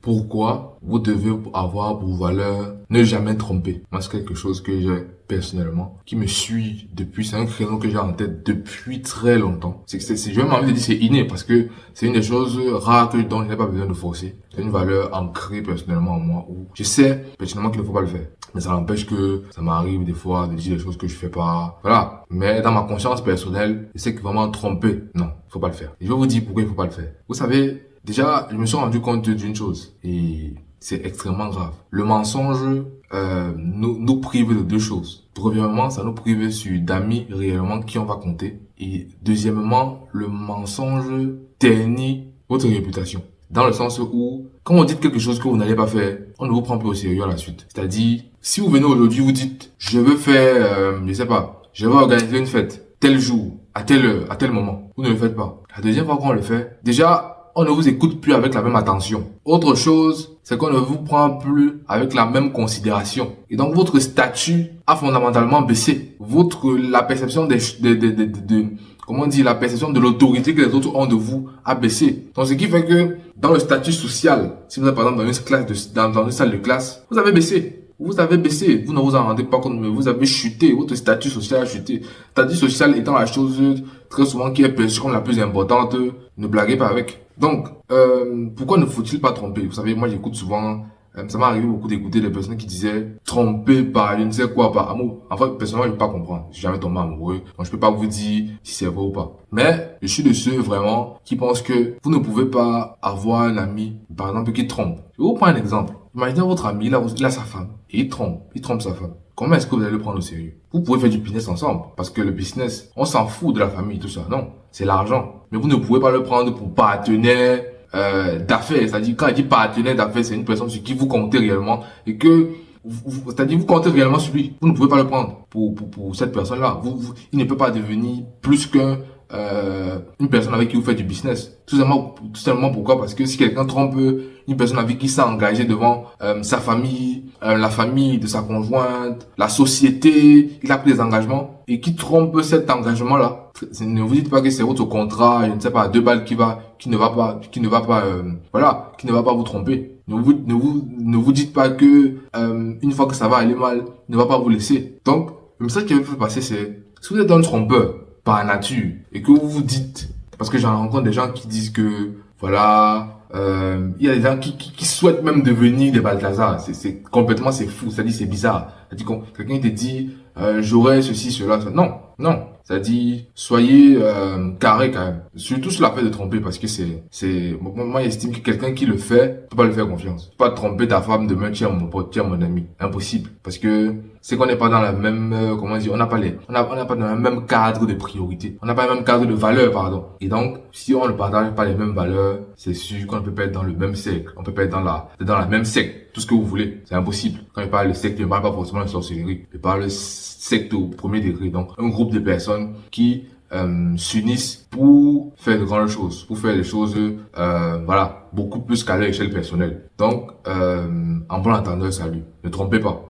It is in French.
pourquoi vous devez avoir pour valeur ne jamais tromper. Moi, c'est quelque chose que j'ai personnellement, qui me suit depuis, c'est un créneau que j'ai en tête depuis très longtemps. Je vais même envie de dire c'est inné parce que c'est une des choses rares dont je n'ai pas besoin de forcer. C'est une valeur ancrée personnellement en moi où je sais personnellement qu'il ne faut pas le faire. Mais ça n'empêche que ça m'arrive des fois de dire des choses que je fais pas. Voilà. Mais dans ma conscience personnelle, je sais que vraiment tromper, non, faut pas le faire. Et je vais vous dire pourquoi il faut pas le faire. Vous savez, déjà, je me suis rendu compte d'une chose. Et c'est extrêmement grave. Le mensonge nous prive de deux choses. Premièrement, ça nous prive d'amis réellement qui on va compter. Et deuxièmement, le mensonge ternit votre réputation. Dans le sens où, quand vous dites quelque chose que vous n'allez pas faire, on ne vous prend plus au sérieux à la suite. C'est-à-dire, si vous venez aujourd'hui, vous dites, je veux faire, je sais pas, je vais organiser une fête, tel jour, à telle heure, à tel moment. Vous ne le faites pas. La deuxième fois qu'on le fait, déjà, on ne vous écoute plus avec la même attention. Autre chose, c'est qu'on ne vous prend plus avec la même considération. Et donc, votre statut a fondamentalement baissé. La perception comment on dit, la perception de l'autorité que les autres ont de vous a baissé. Donc, ce qui fait que, dans le statut social, si vous êtes par exemple dans une salle de classe, vous avez baissé. Vous avez baissé, vous ne vous en rendez pas compte, mais vous avez chuté, votre statut social a chuté. Statut social étant la chose très souvent qui est perçue comme la plus importante, ne blaguez pas avec. Donc, pourquoi ne faut-il pas tromper? Vous savez, moi j'écoute souvent, ça m'est arrivé beaucoup d'écouter des personnes qui disaient tromper par je ne sais quoi, par amour. En fait, personnellement, je ne peux pas comprendre. Je suis jamais tombé amoureux, donc je peux pas vous dire si c'est vrai ou pas. Mais, je suis de ceux vraiment qui pensent que vous ne pouvez pas avoir un ami, par exemple, qui trompe. Je vais vous prendre un exemple. Imaginez votre ami, il a sa femme, et il trompe sa femme. Comment est-ce que vous allez le prendre au sérieux? Vous pouvez faire du business ensemble, parce que le business, on s'en fout de la famille, tout ça. Non, c'est l'argent. Mais vous ne pouvez pas le prendre pour partenaire d'affaires. C'est-à-dire, quand il dit partenaire d'affaires, c'est une personne sur qui vous comptez réellement, et que, c'est-à-dire, vous comptez réellement sur lui. Vous ne pouvez pas le prendre pour cette personne-là. Il ne peut pas devenir plus une personne avec qui vous faites du business. Tout simplement pourquoi? Parce que si quelqu'un trompe une personne avec qui s'est engagé devant sa famille, la famille de sa conjointe, la société, il a pris des engagements et qui trompe cet engagement-là, ne vous dites pas que c'est votre contrat, je ne sais pas, 2 balles qui ne va pas vous tromper. Ne vous dites pas que une fois que ça va aller mal, ne va pas vous laisser. Donc, le message qui veut faire passer, c'est si vous êtes un trompeur par nature et que vous vous dites, parce que j'en rencontre des gens qui disent que voilà, il y a des gens qui souhaitent même devenir des Balthazar. C'est complètement, c'est fou, c'est-à-dire c'est bizarre. C'est-à-dire quelqu'un te dit j'aurais ceci, cela, ça. Non. C'est-à-dire, soyez carré quand même. Surtout sur la fait de tromper, parce que moi j'estime que quelqu'un qui le fait, peut pas le faire confiance. Pas tromper ta femme demain, tiens mon pote, tiens mon ami. Impossible. Parce que c'est qu'on n'est pas dans la même, comment dire, on n'a pas dans le même cadre de priorité. On n'a pas le même cadre de valeur, pardon. Et donc, si on ne partage pas les mêmes valeurs, c'est sûr qu'on ne peut pas être dans le même cercle. On peut pas être dans la même secte. Tout ce que vous voulez. C'est impossible. Quand je parle de secte, je ne parle pas forcément de sorcellerie. Je parle de secte au premier degré. Donc, un groupe de personnes qui s'unissent pour faire de grandes choses, pour faire des choses, beaucoup plus qu'à leur échelle personnelle. Donc, en bon entendeur, salut. Ne trompez pas.